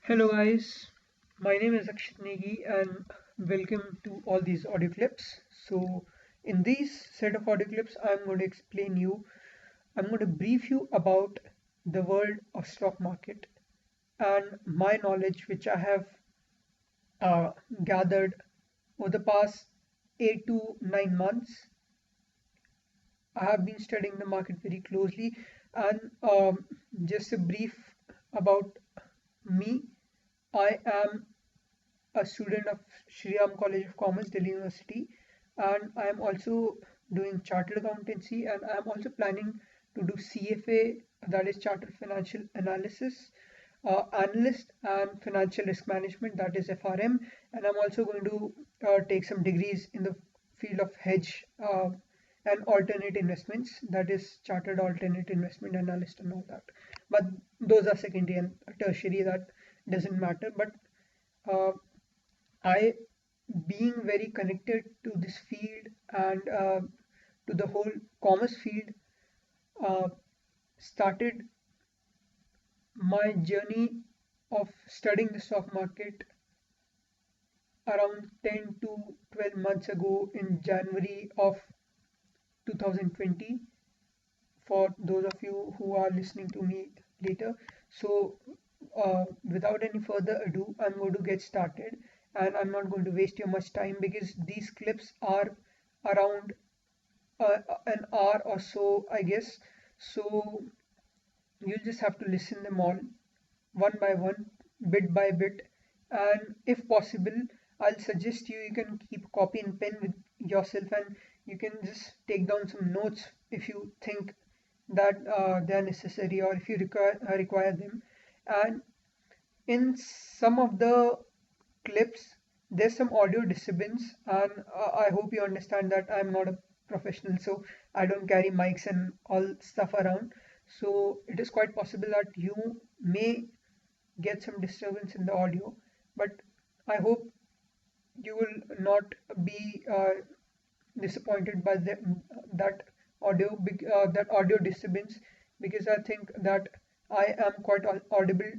Hello guys, my name is Akshit Negi and welcome to all these audio clips. So in these set of audio clips, I'm going to brief you about the world of stock market and my knowledge which I have uh, gathered over the past 8 to 9 months. I have been studying the market very closely and just a brief about me. I am a student of Shri Ram College of Commerce, Delhi University, and I am also doing chartered accountancy, and I am also planning to do CFA, that is Chartered Financial Analysis, Analyst, and Financial Risk Management, that is FRM, and I'm also going to take some degrees in the field of hedge and alternate investments, that is Chartered Alternate Investment Analyst and all that. But those are secondary and tertiary, that doesn't matter. But uh, I, being very connected to this field and to the whole commerce field, uh, started my journey of studying the stock market around 10 to 12 months ago in January of 2020. For those of you who are listening to me later. So, without any further ado, I'm going to get started and I'm not going to waste your much time because these clips are around an hour or so, I guess. So, you'll just have to listen them all one by one, bit by bit, and if possible, I'll suggest you can keep copy and pen with yourself and you can just take down some notes if you think that they are necessary or if you require them. And in some of the clips, there's some audio disturbance, and I hope you understand that I'm not a professional, so I don't carry mics and all stuff around. So it is quite possible that you may get some disturbance in the audio, but I hope you will not be disappointed by that audio disturbance because I think that I am quite audible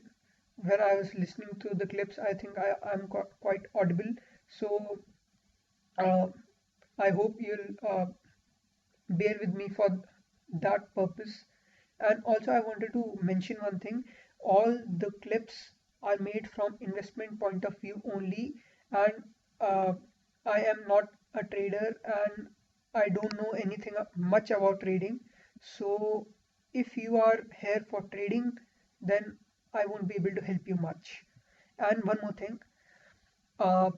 when I was listening to the clips. I think I am quite audible. So uh, I hope you'll bear with me for that purpose. And also, I wanted to mention one thing. All the clips are made from investment point of view only, and uh, I am not a trader and I don't know anything much about trading. So, if you are here for trading, then I won't be able to help you much. And one more thing, uh,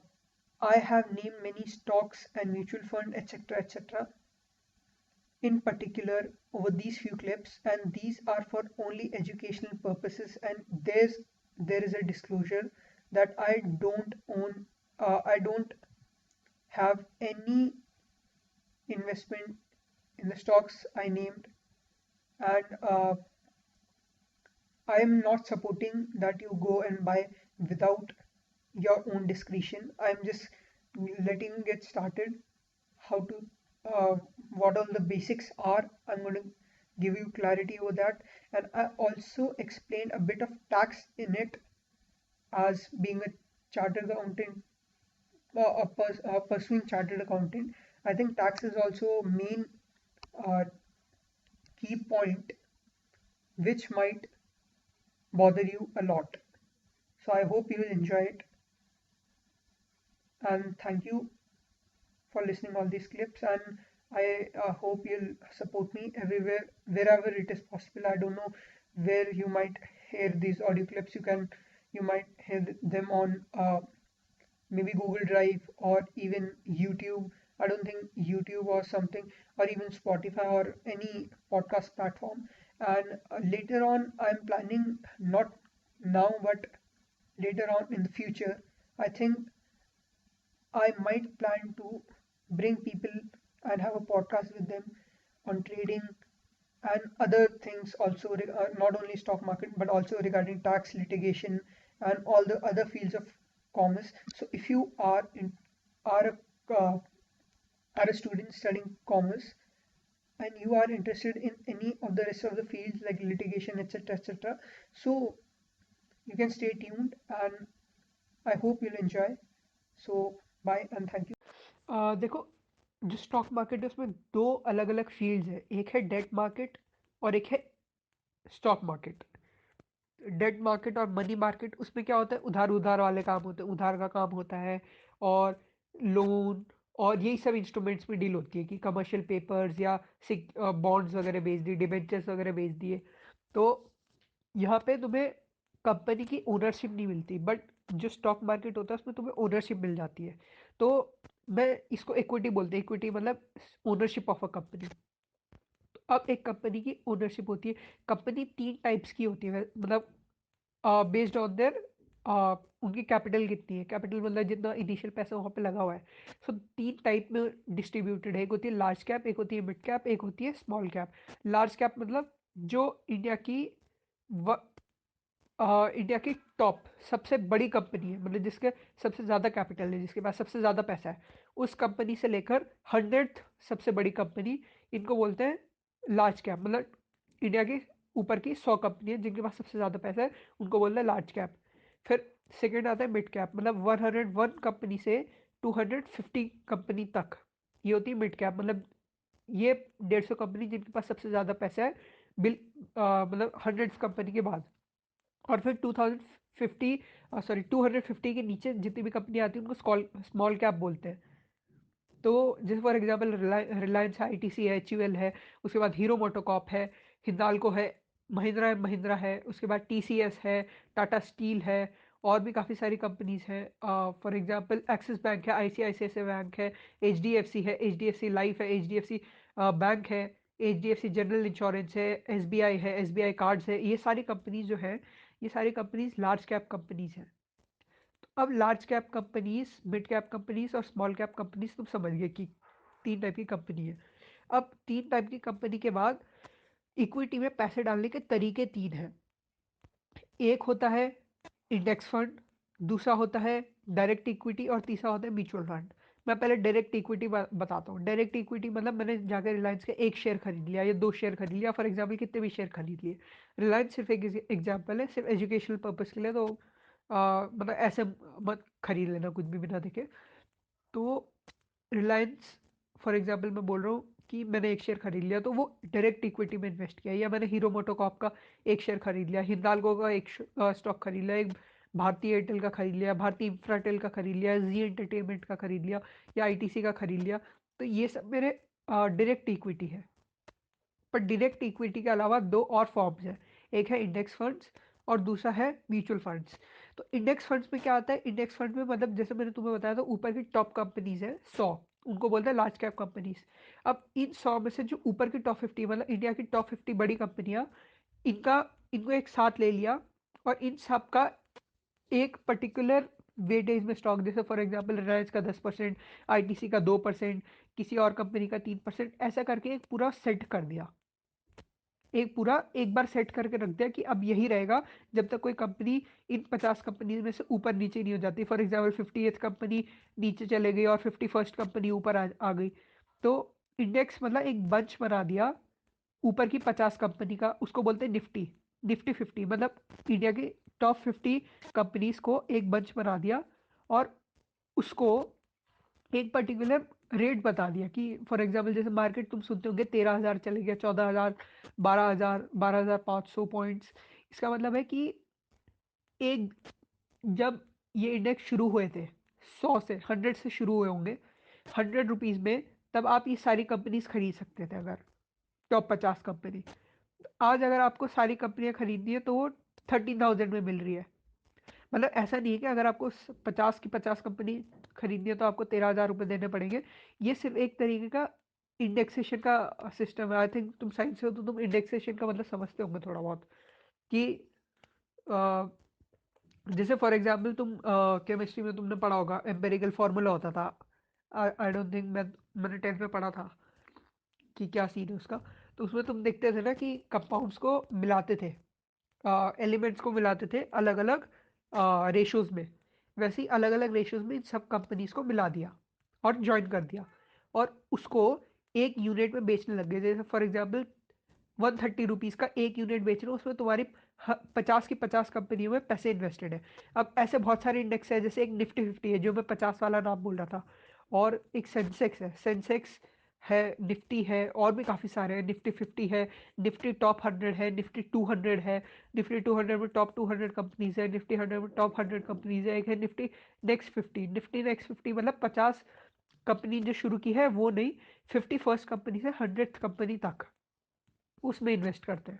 I have named many stocks and mutual fund, etc., etc. in particular over these few clips, and these are for only educational purposes, and there is a disclosure that I don't have any investment in the stocks I named, and I am not supporting that you go and buy without your own discretion. I'm just letting you get started how to uh, what all the basics are. I'm going to give you clarity over that, and I also explain a bit of tax in it as being a chartered accountant, pursuing chartered accountant. I think tax is also main uh, key point which might bother you a lot. So I hope you will enjoy it, and thank you for listening all these clips, and I hope you'll support me everywhere wherever it is possible. I don't know where you might hear these audio clips. You might hear them on maybe Google Drive or even YouTube. I don't think YouTube or something, or even Spotify or any podcast platform. And later on, I'm planning, not now but later on in the future, I think I might plan to bring people and have a podcast with them on trading and other things also, not only stock market but also regarding tax litigation and all the other fields of commerce. So if you are a are a student studying commerce and you are interested in any of the rest of the fields like litigation, etc., etc., so You can stay tuned and I hope you'll enjoy. So, bye and thank you. देखो, जो stock market है उसमें दो अलग अलग fields है, एक है डेट मार्केट और एक है स्टॉक मार्केट। डेट मार्केट और मनी मार्केट, उसमें क्या होता है, उधार उधार वाले काम होते हैं, उधार का काम होता है। और लोन और यही सब इंस्ट्रूमेंट्स में डील होती है कि कमर्शियल पेपर्स या बॉन्ड्स वगैरह बेच दिए, डिबेंचर्स वगैरह बेच दिए। तो यहाँ पे तुम्हें कंपनी की ओनरशिप नहीं मिलती, बट जो स्टॉक मार्केट होता है उसमें तुम्हें ओनरशिप मिल जाती है। तो मैं इसको इक्विटी बोलते हैं, इक्विटी मतलब ओनरशिप ऑफ अ कंपनी। अब एक कंपनी की ओनरशिप होती है। कंपनी तीन टाइप्स की होती है, मतलब बेस्ड ऑन देयर उनकी कैपिटल कितनी है, कैपिटल मतलब जितना इनिशियल पैसा वहाँ पे लगा हुआ है। सो तीन टाइप में डिस्ट्रीब्यूटेड है, एक होती है लार्ज कैप, एक होती है मिड कैप, एक होती है स्मॉल कैप। लार्ज कैप मतलब जो इंडिया की इंडिया की टॉप सबसे बड़ी कंपनी है, मतलब जिसके सबसे ज़्यादा कैपिटल है, जिसके पास सबसे ज़्यादा पैसा है, उस कंपनी से लेकर 100th सबसे बड़ी कंपनी, इनको बोलते हैं लार्ज कैप। मतलब इंडिया की ऊपर की 100 कंपनी है जिनके पास सबसे ज़्यादा पैसा है, उनको बोलते हैं लार्ज कैप। फिर सेकेंड आता है मिड कैप, मतलब 101 कंपनी से 250 कंपनी तक, ये होती है मिड कैप। मतलब ये 150 कंपनी जिनके पास सबसे ज़्यादा पैसा है, बिल मतलब 100 कंपनी के बाद। और फिर 2050 सॉरी 250 के नीचे जितनी भी कंपनी आती है उनको स्मॉल कैप बोलते हैं। तो जैसे फॉर एग्जांपल रिलायंस आईटीसी है, एचयूएल है, उसके बाद हीरो मोटोकॉप है, हिंदाल्को है, महिंद्रा एंड महिंद्रा है, उसके बाद टीसीएस है, टाटा स्टील है, और भी काफ़ी सारी कंपनीज हैं। फॉर एग्जांपल एक्सिस बैंक है, आईसीआईसीआई बैंक है, एचडीएफसी है, एचडीएफसी लाइफ है, एचडीएफसी बैंक है, एचडीएफसी जनरल इंश्योरेंस है, एसबीआई है, एसबीआई कार्ड्स है। ये सारी कंपनीज जो है, ये सारी कंपनीज लार्ज कैप कंपनीज हैं। तो अब large cap companies, mid cap companies और स्मॉल कैप कंपनीज तुम समझ गए कि तीन टाइप की कंपनी है। अब तीन टाइप की कंपनी के बाद इक्विटी में पैसे डालने के तरीके तीन हैं। एक होता है इंडेक्स फंड, दूसरा होता है डायरेक्ट इक्विटी और तीसरा होता है म्यूचुअल फंड। मैं पहले डायरेक्ट इक्विटी बताता हूँ। डायरेक्ट इक्विटी मतलब मैंने जाकर रिलायंस के एक शेयर खरीद लिया या दो शेयर खरीद लिया, फॉर एग्जाम्पल कितने भी शेयर खरीद लिए। रिलायंस सिर्फ एक एग्जाम्पल है, सिर्फ एजुकेशनल पर्पज के लिए, तो मतलब ऐसे मत खरीद लेना कुछ भी बिना देखे। तो रिलायंस फॉर एग्जांपल मैं बोल रहा हूँ कि मैंने एक शेयर खरीद लिया, तो वो डायरेक्ट इक्विटी में इन्वेस्ट किया। या मैंने हीरो मोटोकॉप का एक शेयर खरीद लिया, हिंदाल्को का एक स्टॉक खरीद लिया, एक भारतीय एयरटेल का खरीद लिया, भारतीय इंफ्राटेल का खरीद लिया, जी एंटरटेनमेंट का खरीद लिया, या आईटीसी का खरीद लिया। तो ये सब मेरे डायरेक्ट इक्विटी है। पर डायरेक्ट इक्विटी के अलावा दो और फॉर्म्स हैं, एक है इंडेक्स फंड्स और दूसरा है म्यूचुअल फंड्स। तो इंडेक्स फंड्स में क्या आता है, इंडेक्स फंड में मतलब जैसे मैंने तुम्हें बताया था, ऊपर की टॉप कंपनीज है 100, उनको बोलते हैं लार्ज कैप कंपनीज। अब इन 100 में से जो ऊपर की टॉप 50, मतलब इंडिया की टॉप 50 बड़ी कंपनियां, इनका इनको एक साथ ले लिया, और इन सब का एक पर्टिकुलर वेटेज में स्टॉक, जैसे फॉर एग्जांपल रिलायंस का 10%, आईटीसी का 2%, किसी और कंपनी का 3%, ऐसा करके एक पूरा सेट कर दिया। एक पूरा एक बार सेट करके रख दिया कि अब यही रहेगा जब तक कोई कंपनी इन 50 कंपनी में से ऊपर नीचे नहीं हो जाती। फॉर एग्जाम्पल 50th कंपनी नीचे चले गई और 51st कंपनी ऊपर आ गई, तो इंडेक्स मतलब एक बंच बना दिया ऊपर की 50 कंपनी का, उसको बोलते हैं निफ्टी। निफ्टी 50 मतलब इंडिया की टॉप 50 कंपनीज को एक बंच बना दिया, और उसको एक पर्टिकुलर रेट बता दिया कि फॉर एग्जांपल जैसे मार्केट तुम सुनते होंगे 13,000 चले गया, 14,000, 12,000, 12,500 पॉइंट्स। इसका मतलब है कि एक जब ये इंडेक्स शुरू हुए थे, 100 से 100 से शुरू हुए होंगे, 100 रुपीज़ में, तब आप ये सारी कंपनीज खरीद सकते थे, अगर टॉप 50 कंपनी। आज अगर आपको सारी कंपनियां खरीदनी है तो वो 13,000 में मिल रही है। मतलब ऐसा नहीं है कि अगर आपको 50 की 50 कंपनी खरीदनी है तो आपको 13,000 रुपये देने पड़ेंगे। ये सिर्फ एक तरीके का इंडेक्सेशन का सिस्टम है। आई थिंक तुम साइंस से हो तो तुम इंडेक्सेशन का मतलब समझते होंगे थोड़ा बहुत, कि अ, जैसे फॉर एग्जांपल तुम केमिस्ट्री में तुमने पढ़ा होगा, एम्पेरिकल फार्मूला होता था। आई डोंट थिंक मैंने 10th में पढ़ा था कि क्या सीन है उसका। तो उसमें तुम देखते थे ना कि कंपाउंड्स को मिलाते थे, एलिमेंट्स को मिलाते थे अलग अलग रेशोज में। वैसे ही अलग अलग रेशोज में इन सब कंपनीज को मिला दिया और ज्वाइन कर दिया, और उसको एक यूनिट में बेचने लग गए। जैसे फॉर एग्जांपल 130 रुपीज़ का एक यूनिट बेच रहे हो, उसमें तुम्हारी 50 की 50 कंपनियों में पैसे इन्वेस्टेड है। अब ऐसे बहुत सारे इंडेक्स है, जैसे एक निफ्टी 50 है जो मैं 50 वाला नाम बोल रहा था, और एक सेंसेक्स है, सेंसेक्स है, निफ्टी है, और भी काफ़ी सारे हैं। निफ्टी 50 है, निफ्टी टॉप 100 है, निफ्टी 200 है, निफ्टी 200 में टॉप 200 कंपनीज है, निफ्टी 100 में टॉप 100 कंपनीज है, एक है निफ्टी नेक्स्ट 50। निफ्टी नेक्स्ट 50 मतलब 50 कंपनी जो शुरू की है वो नहीं, 51st कंपनी से 100th कंपनी तक उसमें इन्वेस्ट करते हैं।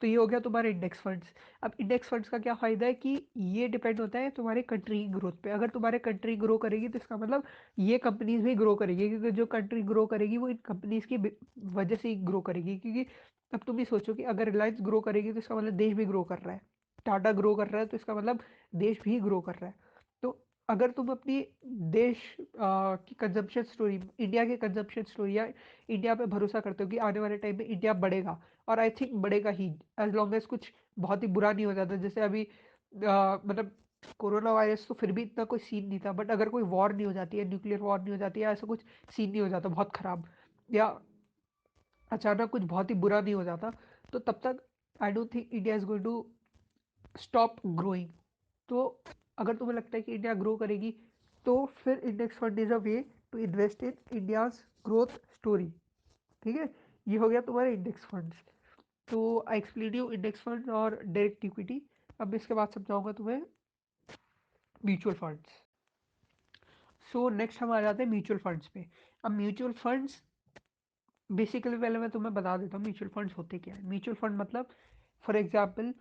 तो ये हो गया तुम्हारे इंडेक्स फंड्स। अब इंडेक्स फंड्स का क्या फ़ायदा है कि ये डिपेंड होता है तुम्हारे कंट्री की ग्रोथ पे। अगर तुम्हारे कंट्री ग्रो करेगी तो इसका मतलब ये कंपनीज भी ग्रो करेगी, क्योंकि जो कंट्री ग्रो करेगी वो इन कंपनीज की वजह से ही ग्रो करेगी। क्योंकि अब तुम ही सोचो कि अगर रिलायंस ग्रो करेगी तो इसका मतलब देश भी ग्रो कर रहा है, टाटा ग्रो कर रहा है तो इसका मतलब देश भी ग्रो कर रहा है। तो अगर तुम अपनी देश की कंजम्पशन स्टोरी, इंडिया की कंजम्पशन स्टोरी या इंडिया पे भरोसा करते हो कि आने वाले टाइम में इंडिया बढ़ेगा, और आई थिंक बढ़ेगा ही, एज लॉन्ग एज कुछ बहुत ही बुरा नहीं हो जाता। जैसे अभी मतलब कोरोना वायरस तो फिर भी इतना कोई सीन नहीं था, बट अगर कोई वॉर नहीं हो जाती है, न्यूक्लियर वॉर नहीं हो जाती है, ऐसा कुछ सीन नहीं हो जाता बहुत खराब, या अचानक कुछ बहुत ही बुरा नहीं हो जाता, तो तब तक I don't think India is going to stop growing. तो अगर तुम्हें लगता है कि इंडिया ग्रो करेगी, तो फिर index fund is a way to invest in India's growth story. ठीक है, ये हो गया तुम्हारे इंडेक्स फंड्स। तो I explain you index fund और डायरेक्ट इक्विटी। अब मैं इसके बाद समझाऊंगा तुम्हें म्यूचुअल फंड्स। सो नेक्स्ट हम आ जाते हैं म्यूचुअल फंड्स पे। अब म्यूचुअल फंड्स बेसिकली, पहले मैं तुम्हें बता देता हूँ म्यूचुअल फंड्स होते क्या है। म्यूचुअल फंड मतलब, फॉर एग्जाम्पल,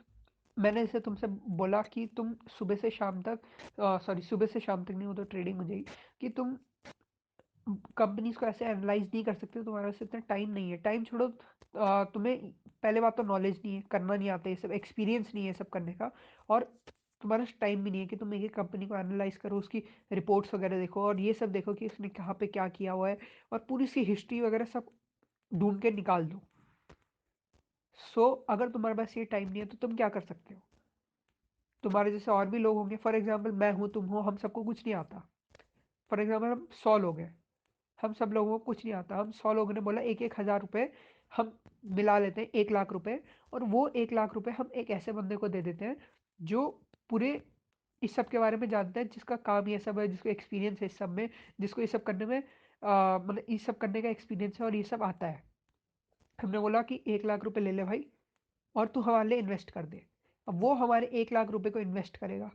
मैंने जैसे तुमसे बोला कि तुम सुबह से शाम तक, सॉरी सुबह से शाम तक नहीं, वो तो ट्रेडिंग हो जाएगी, कि तुम कंपनीज को ऐसे एनालाइज नहीं कर सकते, तुम्हारे पास इतना टाइम नहीं है। टाइम छोड़ो, तुम्हें पहले बात तो नॉलेज नहीं है, करना नहीं आता, ये सब एक्सपीरियंस नहीं है सब करने का, और तुम्हारे पास टाइम भी नहीं है कि तुम एक कंपनी को एनालाइज करो, उसकी रिपोर्ट्स वगैरह देखो, और ये सब देखो कि उसने कहाँ पे क्या किया हुआ है, और पूरी उसकी हिस्ट्री वगैरह सब ढूंढ के निकाल दो। सो अगर तुम्हारे पास ये टाइम नहीं है तो तुम क्या कर सकते हो, तुम्हारे जैसे और भी लोग होंगे, फॉर एग्जाम्पल मैं हूँ, तुम हो, हम सबको कुछ नहीं आता। फॉर एग्जाम्पल हम 100 लोग हैं, हम सब लोगों को कुछ नहीं आता, हम 100 लोगों ने बोला एक एक हज़ार रुपये हम मिला लेते हैं, 1 लाख रुपए, और वो 1 लाख रुपए हम एक ऐसे बंदे को दे देते हैं जो पूरे इस सब के बारे में जानता है, जिसका काम ये सब है, जिसको एक्सपीरियंस है इस सब में, जिसको ये सब करने में मतलब ये सब करने का एक्सपीरियंस है और ये सब आता है। हमने बोला कि 1 लाख रुपए ले ले भाई, और तू हमारे लिए इन्वेस्ट कर दे। अब वो हमारे 1 लाख रुपए को इन्वेस्ट करेगा।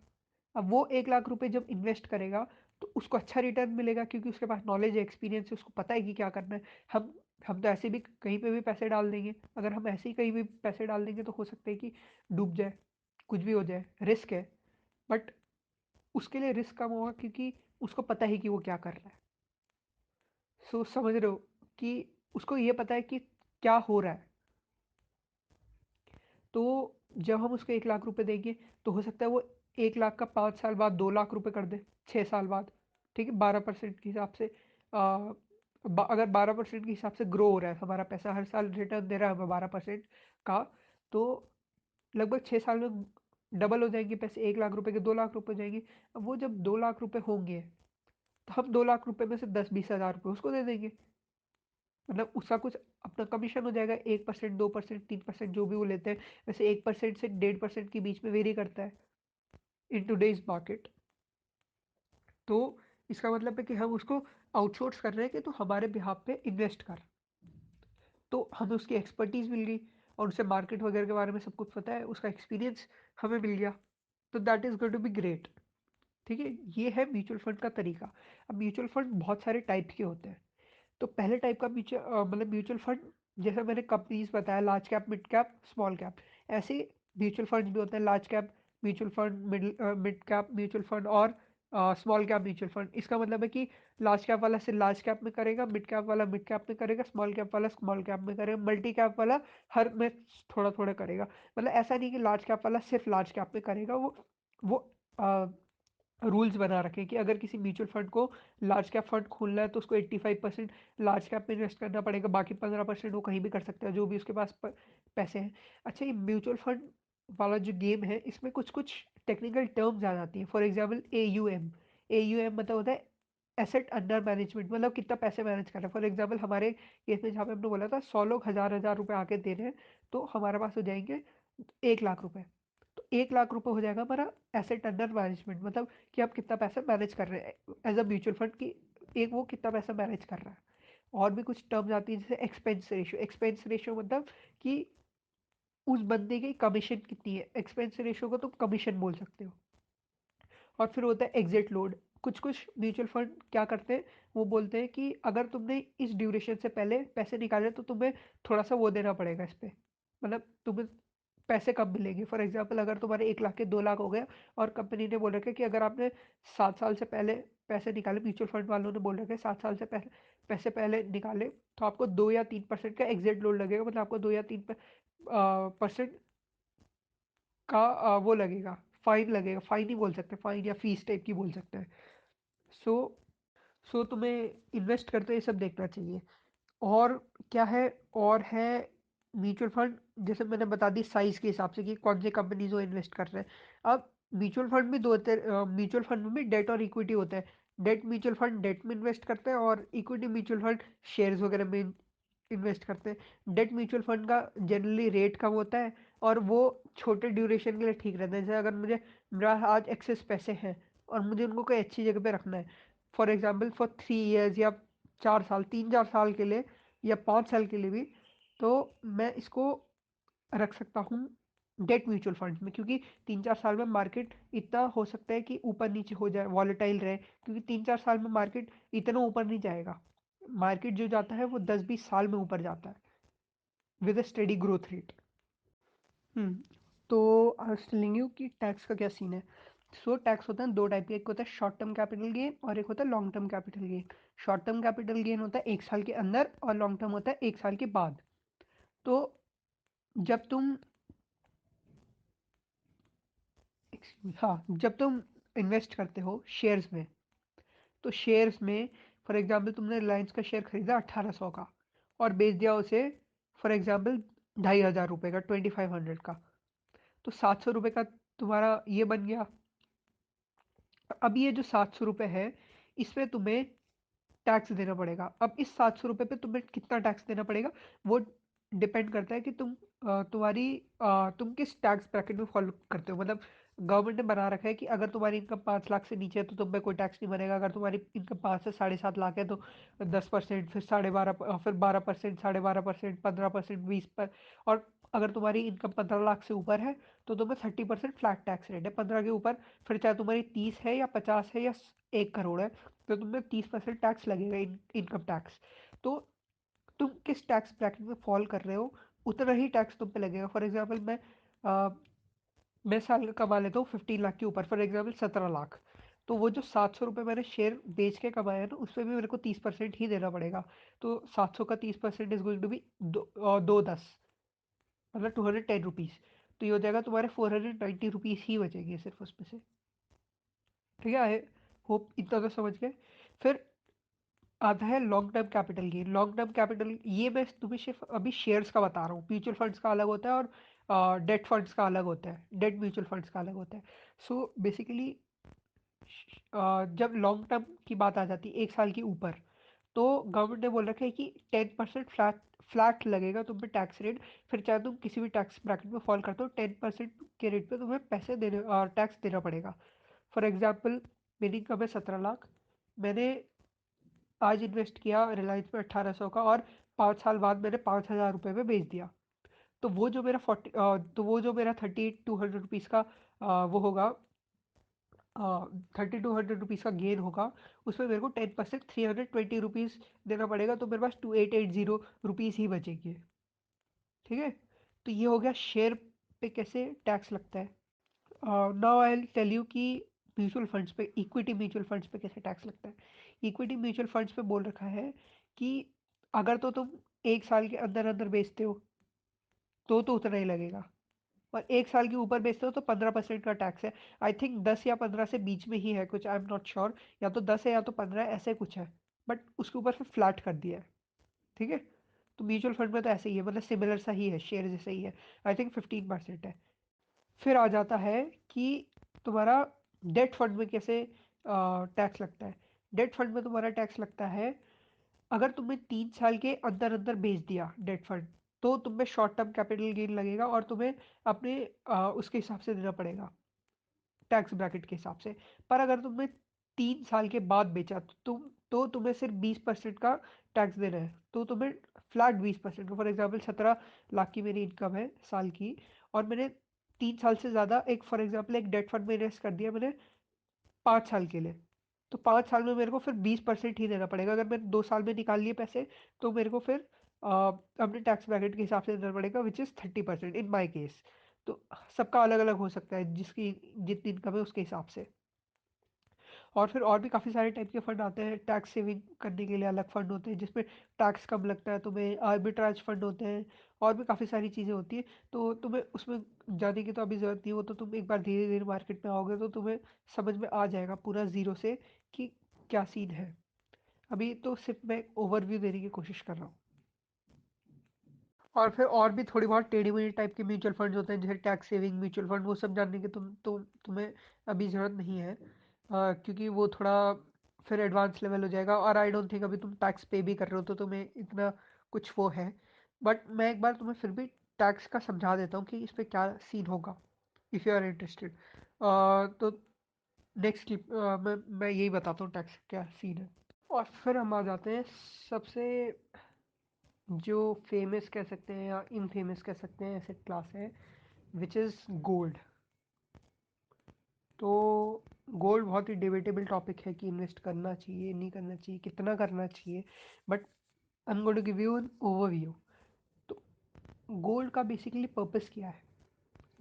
अब वो 1 लाख रुपए जब इन्वेस्ट करेगा तो उसको अच्छा रिटर्न मिलेगा, क्योंकि उसके पास नॉलेज है, एक्सपीरियंस है, उसको पता है कि क्या करना है। हम तो ऐसे भी कहीं पे भी पैसे डाल देंगे, अगर हम ऐसे ही कहीं भी पैसे डाल देंगे तो हो सकता है कि डूब जाए, कुछ भी हो जाए, रिस्क है। बट उसके लिए रिस्क कम होगा, क्योंकि उसको पता है कि वो क्या कर रहा है। सो समझ रहे हो कि उसको ये पता है कि क्या हो रहा है। तो जब हम उसको 1 लाख रुपए देंगे, तो हो सकता है वो 1 लाख का 5 साल बाद 2 लाख रुपए कर दे, 6 साल बाद। ठीक है, 12% के हिसाब से, अगर 12% के हिसाब से ग्रो हो रहा है हमारा पैसा, हर साल रिटर्न दे रहा है हमें 12% का, तो लगभग 6 साल में डबल हो जाएंगे पैसे, 1 लाख रुपए के 2 लाख रुपए हो जाएंगे। अब वो जब 2 लाख रुपए होंगे, तो हम 2 लाख रुपए में से 10-20 हज़ार रुपये उसको दे देंगे। मतलब उसका कुछ अपना कमीशन हो जाएगा, 1%, 2%, 3%, जो भी वो लेते हैं। वैसे 1% से 1.5% के बीच में वेरी करता है इन टूडेज मार्केट। तो इसका मतलब है कि हम उसको आउटसोर्स कर रहे हैं कि तो हमारे बिहाफ पे इन्वेस्ट कर। तो हमें उसकी एक्सपर्टीज मिल गई, और उसे मार्केट वगैरह के बारे में सब कुछ पता है, उसका एक्सपीरियंस हमें मिल गया। तो that is going to be great. ठीक है, ये है म्यूचुअल फंड का तरीका। अब म्यूचुअल फंड बहुत सारे टाइप के होते हैं। तो पहले टाइप का मतलब म्यूचुअल फंड, जैसे मैंने कंपनीज बताया, large cap, mid cap, small cap, ऐसे म्यूचुअल फंड भी होते हैं। Large cap mutual fund, mid cap mutual fund, और स्मॉल कैप म्यूचुअल फंड। इसका मतलब है कि लार्ज कैप वाला सिर्फ लार्ज कैप में करेगा, मिड कैप वाला मिड कैप में करेगा, स्मॉल कैप वाला स्मॉल कैप में करेगा, मल्टी कैप वाला हर में थोड़ा थोड़ा करेगा। मतलब ऐसा नहीं कि लार्ज कैप वाला सिर्फ लार्ज कैप में करेगा। वो रूल्स बना रखे कि अगर किसी म्यूचुअल फंड को लार्ज कैप फंड खोलना है तो उसको 85% लार्ज कैप में इन्वेस्ट करना पड़ेगा, बाकी 15% वो कहीं भी कर सकता है, जो भी उसके पास पैसे हैं। अच्छा, ये म्यूचुअल फंड वाला जो गेम है, इसमें कुछ कुछ टेक्निकल टर्म्स आ जाती हैं। For example AUM। AUM मतलब होता है एसेट अंडर मैनेजमेंट, मतलब कितना पैसे मैनेज कर रहा है। फॉर एग्जाम्पल हमारे केस में जहाँ पे हमने बोला था 100 लोग 1,000 1,000 रुपये आके दे रहे हैं, तो हमारे पास हो जाएंगे 1 लाख रुपए। 1 लाख रुपए हो जाएगा हमारा एसेट अंडर मैनेजमेंट, मतलब कि आप कितना पैसा मैनेज कर रहे हैं एज अ म्यूचुअल फंड की, एक वो कितना पैसा मैनेज कर रहा है। और भी कुछ टर्म्स आती है जैसे एक्सपेंस रेशियो। एक्सपेंस रेशियो मतलब कि उस बंदे की कमीशन कितनी है, एक्सपेंस रेशियो को तुम कमीशन बोल सकते हो। और फिर होता है एग्जिट लोड। कुछ कुछ म्यूचुअल फंड क्या करते हैं, वो बोलते हैं कि अगर तुमने इस ड्यूरेशन से पहले पैसे निकाले तो तुम्हें थोड़ा सा वो देना पड़ेगा इस पे, मतलब तुम्हें पैसे कम मिलेंगे। फॉर एग्जाम्पल अगर तुम्हारे 1 लाख के 2 लाख हो गए और कंपनी ने बोल रखा है कि अगर आपने 7 साल से पहले पैसे निकाले, म्यूचुअल फंड वालों ने बोल रखा है 7 साल से पहले पैसे पहले निकाले, तो आपको 2 या 3% का एग्जिट लोड लगेगा, मतलब आपको 2 या 3% का वो लगेगा, फाइन लगेगा। फाइन ही बोल सकते हैं, फाइन या फीस टाइप की बोल सकते हैं। सो तुम्हें इन्वेस्ट करते ये सब देखना चाहिए। और क्या है, और है म्यूचुअल फंड, जैसे मैंने बता दी साइज के हिसाब से कि कौन सी कंपनीज वो इन्वेस्ट कर रहे हैं। अब म्यूचुअल फंड भी दो होते हैं, म्यूचुअल फंड में भी डेट और इक्विटी होता है। डेट म्यूचुअल फंड डेट में इन्वेस्ट करते हैं और इक्विटी म्यूचुअल फंड शेयर्स वगैरह में इन्वेस्ट करते हैं। डेट म्यूचुअल फंड का जनरली रेट कम होता है और वो छोटे ड्यूरेशन के लिए ठीक रहता है। जैसे अगर मेरा आज एक्सेस पैसे हैं और मुझे उनको कोई अच्छी जगह पे रखना है, फॉर एग्जाम्पल फॉर 3 ईयर्स या 4 साल, 3-4 साल के लिए या 5 साल के लिए भी, तो मैं इसको रख सकता हूँ डेट म्यूचुअल फंड में, क्योंकि 3-4 साल में मार्केट इतना हो सकता है कि ऊपर नीचे हो जाए, वॉलेटाइल रहे, क्योंकि 3-4 साल में मार्केट इतना ऊपर नहीं जाएगा। मार्केट जो जाता है वो 10-20 साल में ऊपर जाता है with a steady growth rate. तो आई वाज टेलिंग यू कि टैक्स का क्या सीन है। सो टैक्स होता है दो टाइप के, एक होता है शॉर्ट टर्म कैपिटल गेन और एक होता है long term capital gain. Short term capital gain होता है 1 साल के अंदर और लॉन्ग टर्म होता है 1 साल के बाद। तो जब तुम हाँ, जब तुम इन्वेस्ट करते हो शेयर्स में, तो शेयर्स में फॉर एग्जांपल तुमने रिलायंस का शेयर खरीदा 1800 का और बेच दिया उसे फॉर एग्जांपल 2500 रुपये का, 2500 का, तो 700 रुपये का तुम्हारा ये बन गया। अब ये जो 700 रुपये है, इसमें तुम्हें टैक्स देना पड़ेगा। अब इस 700 रुपये पे तुम्हें कितना टैक्स देना पड़ेगा, वो डिपेंड करता है कि तुम किस टैक्स ब्रैकेट में फॉलो करते हो। मतलब गवर्नमेंट ने बना रखा है कि अगर तुम्हारी इनकम 5 लाख से नीचे है तो तुम पे कोई टैक्स नहीं बनेगा। अगर तुम्हारी इनकम 5 से 7.5 लाख है तो 10%, फिर 12.5, फिर 12%, 12.5%, 15%, 20 पर। और अगर तुम्हारी इनकम 15 लाख से ऊपर है तो तुम्हें 30% फ्लैट टैक्स रेट है। 15 के ऊपर फिर चाहे तुम्हारी 30 है या 50 है या 1 करोड़ है, तो तुम्हें 30% टैक्स लगेगा, इनकम टैक्स। तो तुम किस टैक्स ब्रैकेट में फॉल कर रहे हो उतना ही टैक्स तुम पे लगेगा। फॉर एग्जाम्पल मैं साल का कमा लेता हूँ 15 लाख के ऊपर, फॉर एग्जाम्पल 17 लाख, तो वो जो 700 रुपये मैंने शेयर बेच के कमाया ना, उसमें भी मेरे को 30% ही देना पड़ेगा। तो 700 का 30% इज गोइंग टू बी 210, मतलब 210 रुपीज़। तो ये हो जाएगा तुम्हारे 490 रुपीज़ ही बचेंगे सिर्फ उसमें से। ठीक है, आई होप इतना तो समझ गए। फिर आता है long term capital gain. Long term capital, ये मैं तुम्हें सिर्फ अभी शेयर्स का बता रहा हूँ। म्यूचुअल फंड्स का अलग होता है और डेट फंड्स का अलग होता है, डेट म्यूचुअल फंड्स का अलग होता है। सो बेसिकली जब लॉन्ग टर्म की बात आ जाती है 1 साल के ऊपर, तो गवर्नमेंट ने बोल रखा है कि 10% फ्लैट फ्लैट लगेगा तुम पे टैक्स रेट। फिर चाहे तुम किसी भी टैक्स ब्रैकेट में फॉल करते हो, 10% के रेट पे तुम्हें पैसे देने टैक्स देना पड़ेगा। फॉर एग्जाम्पल मेरी इनकम है 17 लाख, मैंने आज इन्वेस्ट किया रिलायंस में 1800 का और 5 साल बाद मैंने 5,000 रुपये में बेच दिया। तो वो जो मेरा 3200 रुपीज़ का वो होगा, 3200 रुपीज़ का गेन होगा, उसमें मेरे को 10% 320 रुपीज़ देना पड़ेगा, तो मेरे पास 2880 रुपीज़ ही बचेंगे। ठीक है, तो ये हो गया शेयर पे कैसे टैक्स लगता है। Now I will tell you कि म्यूचुअल फंड्स पे, इक्विटी म्यूचुअल फंड्स पे कैसे टैक्स लगता है। इक्विटी म्यूचुअल फंड्स पे बोल रखा है कि अगर तो तुम 1 साल के अंदर अंदर बेचते हो तो उतना ही लगेगा, और 1 साल के ऊपर बेचते हो तो 15% का टैक्स है। आई थिंक 10 या 15 से बीच में ही है कुछ, आई एम नॉट श्योर, या तो 10 है या तो 15 ऐसे कुछ है, बट उसके ऊपर फिर फ्लैट कर दिया है। ठीक है, तो म्यूचुअल फंड में तो ऐसे ही है, मतलब सिमिलर सा ही है, शेयर जैसे ही है। आई थिंक 15% है। फिर आ जाता है कि तुम्हारा डेट फंड में कैसे टैक्स लगता है। डेट फंड में तुम्हारा टैक्स लगता है अगर तुमने 3 साल के अंदर अंदर बेच दिया डेट फंड, तो तुम्हें शॉर्ट टर्म कैपिटल गेन लगेगा और तुम्हें अपने उसके हिसाब से देना पड़ेगा, टैक्स ब्रैकेट के हिसाब से। पर अगर तुमने 3 साल के बाद बेचा तो तुम्हें सिर्फ 20% का टैक्स देना है। तो तुम्हें फ्लैट 20%, फॉर एग्जाम्पल 17 लाख की मेरी इनकम है साल की, और मैंने 3 साल से ज़्यादा एक फॉर एग्जाम्पल एक डेट फंड में इन्वेस्ट कर दिया मैंने 5 साल के लिए, तो 5 साल में मेरे को फिर 20% ही देना पड़ेगा। अगर मैंने 2 साल में निकाल लिए पैसे तो मेरे को फिर अपने टैक्स ब्रैकेट के हिसाब से देना पड़ेगा, which is 30% in my case. तो सबका अलग अलग हो सकता है, जिसकी जितनी इनकम है उसके हिसाब से। और फिर और भी काफ़ी सारे टाइप के फंड आते हैं, टैक्स सेविंग करने के लिए अलग फंड होते हैं जिसमें टैक्स कम लगता है तुम्हें, आर्बिट्राज फंड होते हैं, और भी काफ़ी सारी चीज़ें होती हैं। तो तुम्हें उसमें जाने की तो अभी ज़रूरत नहीं, हो तो तुम एक बार धीरे धीरे मार्केट में आओगे तो तुम्हें समझ में आ जाएगा पूरा ज़ीरो से कि क्या सीन है। अभी तो सिर्फ मैं ओवरव्यू देने की कोशिश कर रहा हूँ। और फिर और भी थोड़ी बहुत टेढ़ी मेढ़ी टाइप के म्यूचुअल फंड्स होते हैं, जैसे टैक्स सेविंग म्यूचुअल फंड, वो सब जानने की तुम्हें अभी ज़रूरत नहीं है, क्योंकि वो थोड़ा फिर एडवांस लेवल हो जाएगा, और आई डोंट थिंक अभी तुम टैक्स पे भी कर रहे हो तो तुम्हें इतना कुछ वो है। बट मैं एक बार तुम्हें फिर भी टैक्स का समझा देता हूँ कि इस पे क्या सीन होगा, इफ़ यू आर इंटरेस्टेड। तो नेक्स्ट क्लिप मैं यही बताता हूँ टैक्स क्या सीन है। और फिर हम आ जाते हैं सबसे जो फेमस कह सकते हैं या इनफेमस कह सकते हैं एसेट क्लास है, विच इज़ गोल्ड। तो गोल्ड बहुत ही डिबेटेबल टॉपिक है कि इन्वेस्ट करना चाहिए नहीं करना चाहिए, कितना करना चाहिए, but I am going to give you an overview. तो गोल्ड का बेसिकली पर्पस क्या है?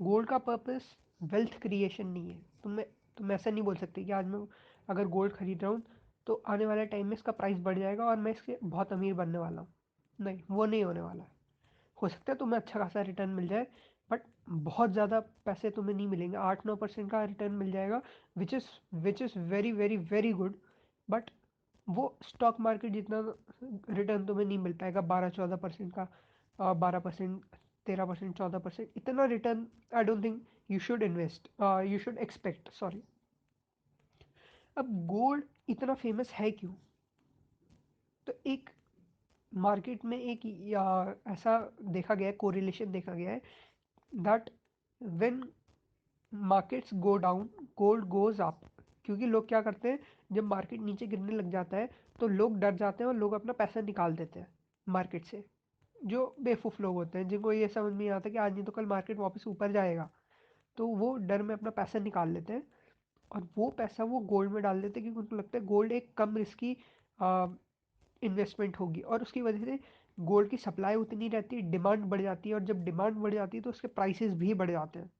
गोल्ड का पर्पस वेल्थ क्रिएशन नहीं है। तुम ऐसा नहीं बोल सकते कि आज मैं अगर गोल्ड खरीद रहा हूँ तो आने वाले टाइम में इसका प्राइस बढ़ जाएगा और मैं इससे बहुत अमीर बनने वाला हूँ। नहीं, वो नहीं होने वाला है। हो सकता है तुम्हें अच्छा खासा रिटर्न मिल जाए, बट बहुत ज़्यादा पैसे तुम्हें नहीं मिलेंगे, 8-9% का रिटर्न मिल जाएगा, which is very very very good. But वो स्टॉक मार्केट जितना रिटर्न तुम्हें नहीं मिल पाएगा, 12-14% का, 12%, 13%, 14%, इतना return I don't think you should invest, you should expect, sorry. अब गोल्ड इतना फेमस है क्यों? तो एक मार्केट में एक ऐसा देखा गया है, कोरिलेशन देखा गया है, that when markets go down gold goes up. क्योंकि लोग क्या करते हैं, जब मार्केट नीचे गिरने लग जाता है तो लोग डर जाते हैं और लोग अपना पैसा निकाल देते हैं मार्केट से। जो बेवकूफ़ लोग होते हैं जिनको ये समझ में नहीं आता कि आज नहीं तो कल मार्केट वापस ऊपर जाएगा, तो वो डर में अपना पैसा निकाल लेते हैं और वो पैसा वो गोल्ड में डाल देते हैं, क्योंकि उनको लगता है गोल्ड एक कम रिस्की इन्वेस्टमेंट होगी, और उसकी वजह से गोल्ड की सप्लाई उतनी रहती है, डिमांड बढ़ जाती है, और जब डिमांड बढ़ जाती है तो उसके प्राइसेस भी बढ़ जाते हैं।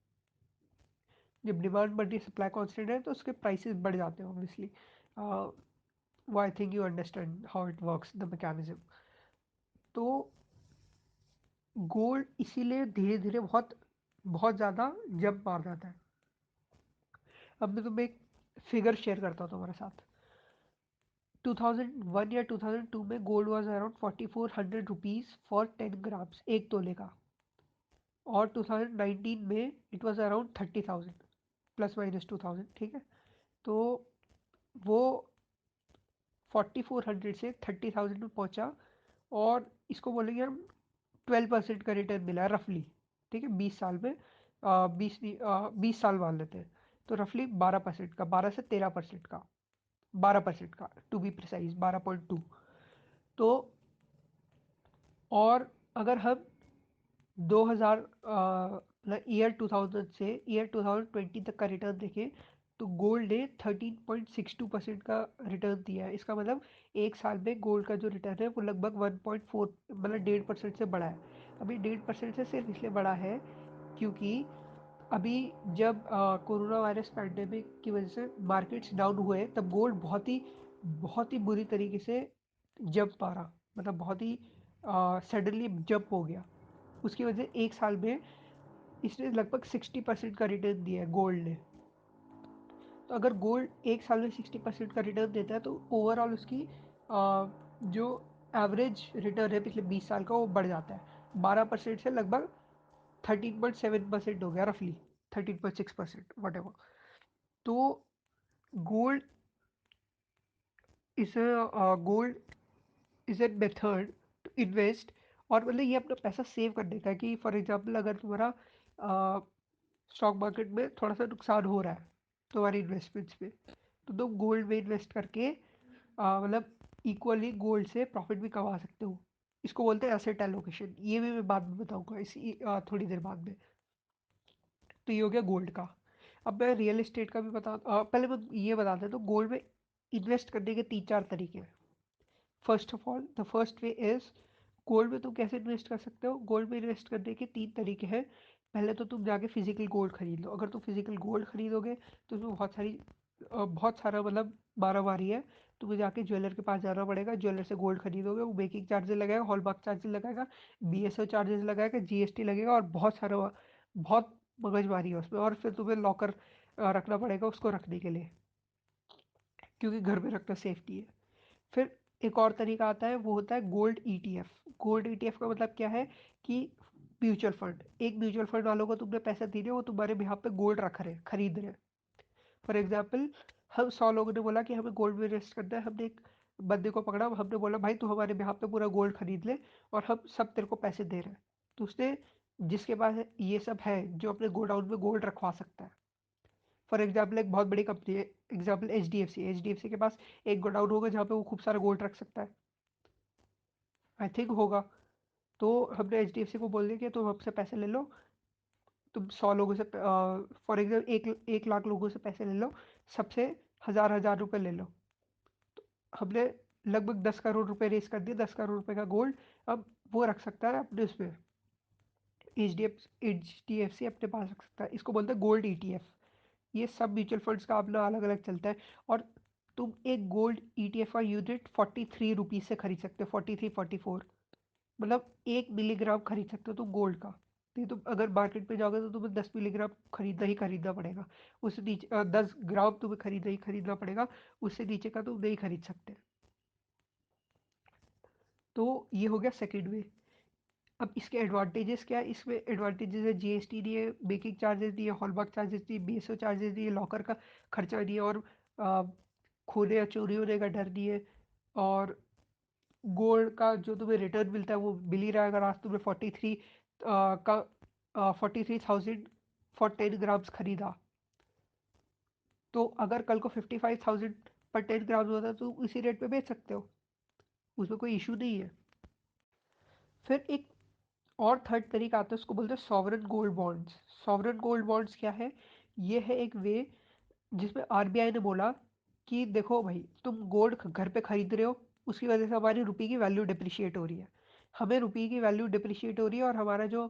जब डिमांड बढ़ रही है, सप्लाई कांस्टेंट है, तो उसके प्राइसेस बढ़ जाते हैं ऑब्वियसली। वो I think you understand how it works the mechanism. तो गोल्ड इसीलिए धीरे धीरे बहुत बहुत ज़्यादा जंप मार जाता है। अब मैं तुम्हें एक फिगर शेयर करता हूँ तुम्हारे साथ। 2001 या 2002 में gold was around 4400 rupees for 10 grams, 1 तोले का। और 2019 में इट वॉज अराउंड 30,000, +- 2000, ठीक है। तो वो 4400 से 30,000 में पहुंचा, और इसको बोलेंगे हम 12% का रिटर्न मिला है रफली, ठीक है, 20 साल में। 20 साल मान लेते हैं, तो रफली 12% का, 12 से 13% का, 12% का टू बी प्रिसाइज, 12.2। तो और अगर हम 2000 मतलब ईयर 2000 से ईयर 2020 तक का रिटर्न देखें, तो गोल्ड ने 13.62% का रिटर्न दिया है। इसका मतलब 1 साल में गोल्ड का जो रिटर्न है वो लगभग 1.4 मतलब 1.5% से बढ़ा है। अभी 1.5% से सिर्फ इसलिए बढ़ा है क्योंकि अभी जब कोरोना वायरस पैंडेमिक की वजह से मार्केट्स डाउन हुए, तब गोल्ड बहुत ही बुरी तरीके से जंप मारा, मतलब बहुत ही सडनली जंप हो गया। उसकी वजह से 1 साल में इसने लगभग 60% का रिटर्न दिया है गोल्ड ने। तो अगर गोल्ड 1 साल में 60% का रिटर्न देता है तो ओवरऑल उसकी जो एवरेज रिटर्न है पिछले 20 साल का वो बढ़ जाता है 12% से लगभग 13.7% हो गया रफली, 13.6% वट एवर। तो gold is gold is a method to invest और मतलब ये अपना पैसा सेव करने का है कि फॉर एग्जांपल अगर तुम्हारा स्टॉक मार्केट में थोड़ा सा नुकसान हो रहा है तुम्हारी इन्वेस्टमेंट्स में, तो तुम गोल्ड में इन्वेस्ट करके मतलब इक्वली गोल्ड से प्रॉफिट भी कमा सकते हो। इसको बोलते हैं एसेट एलोकेशन। ये भी मैं बाद में बताऊंगा इसी थोड़ी देर बाद में। तो ये हो गया गोल्ड का। अब मैं रियल एस्टेट का भी पहले मैं ये बताता हूँ। तो गोल्ड में इन्वेस्ट करने के तीन चार तरीके हैं। First of all the first way is, gold में तुम कैसे इन्वेस्ट कर सकते हो। गोल्ड में इन्वेस्ट करने के तीन तरीके हैं। पहले तो तुम जाके फिजिकल गोल्ड खरीद लो। अगर तुम फिजिकल गोल्ड खरीदोगे तो उसमें बहुत सारा मतलब मारामारी है। तुम्हें जाके ज्वेलर के पास जाना पड़ेगा, ज्वेलर से गोल्ड खरीदोगे, वो मेकिंग चार्जेस लगाएगा, हॉलमार्क चार्जेस लगाएगा, बीएसओ चार्जेस लगाएगा, जीएसटी लगेगा, और बहुत मगजमारी है उसमें। और फिर तुम्हें लॉकर रखना पड़ेगा उसको रखने के लिए, क्योंकि घर में रखना सेफ्टी है। फिर एक और तरीका आता है, वो होता है गोल्ड ईटीएफ। गोल्ड ईटीएफ का मतलब क्या है कि म्यूचुअल फंड, एक म्यूचुअल फंड वालों को तुमने पैसे दिए, वो तुम्हारे बिहाफ पे गोल्ड रख रहे हैं, खरीद रहे हैं। फॉर एग्जाम्पल, हम 100 लोगों ने बोला कि हमें गोल्ड में इन्वेस्ट करना है। हमने एक बंदे को पकड़ा, हमने बोला भाई तू हमारे बिहाफ पे पूरा गोल्ड खरीद ले और हम सब तेरे को पैसे दे रहे हैं। तो उसने, जिसके पास ये सब है, जो अपने गोडाउन में गोल्ड रखवा सकता है। फॉर एग्जाम्पल एक बहुत बड़ी कंपनी है, example H D F C के पास एक गोडाउन होगा जहाँ पे वो खूब सारा गोल्ड रख सकता है, आई थिंक होगा। तो हमने एच डी एफ सी को बोल दिया कि तुम हमसे पैसे ले लो। तुम 100 लोगों से, फॉर एग्जाम्पल 1 लाख लोगों से पैसे ले लो, सबसे 1000 1000 रुपये ले लो। हमने लगभग 10 करोड़ रुपए रेस कर दिए, 10 करोड़ रुपए का गोल्ड। अब वो रख सकता है अपने उसमें, एच डी एफ सी अपने पास रख सकता है। इसको बोलते हैं गोल्ड ईटीएफ। ये सब म्यूचुअल फंड्स का अपना अलग अलग चलता है। और तुम एक गोल्ड ईटीएफ का यूनिट 43 रुपीज से खरीद सकते हो, 43 44, मतलब 1 मिलीग्राम खरीद सकते हो तुम गोल्ड का। तो तुम अगर मार्केट पे जाओगे तो तुम्हें 10 मिलीग्राम खरीदना ही खरीदना पड़ेगा। उससे नीचे 10 ग्राम तुम्हें खरीदना ही खरीदना पड़ेगा। उससे नीचे का तुम नहीं खरीद सकते। तो ये हो गया सेकेंड वे। अब इसके एडवांटेजेस क्या है। इसमें एडवांटेजेस है, जीएसटी नहीं है, मेकिंग चार्जेस नहीं है, हॉलमार्क चार्जेस नहीं है, बीएसओ चार्जेस नहीं है, लॉकर का खर्चा नहीं है, और आ, खोने या चोरी होने का डर नहीं है। और गोल्ड का जो तुम्हें रिटर्न मिलता है वो मिल ही रहा है। अगर आज तुमने 43,000 फॉर 10 ग्राम्स खरीदा, तो अगर कल को 55,000 पर 10 ग्राम्स होता है तो उसी रेट पे बेच सकते हो, उसमें कोई इशू नहीं है। फिर एक और थर्ड तरीका आता है, उसको बोलते हैं sovereign gold bonds. Sovereign gold bonds क्या है। ये है एक वे जिसमें आरबीआई ने बोला कि देखो भाई, तुम गोल्ड घर पे खरीद रहे हो, उसकी वजह से हमारी रुपये की वैल्यू डिप्रिशिएट हो रही है। हमें रुपये की वैल्यू डिप्रिशिएट हो रही है, और हमारा जो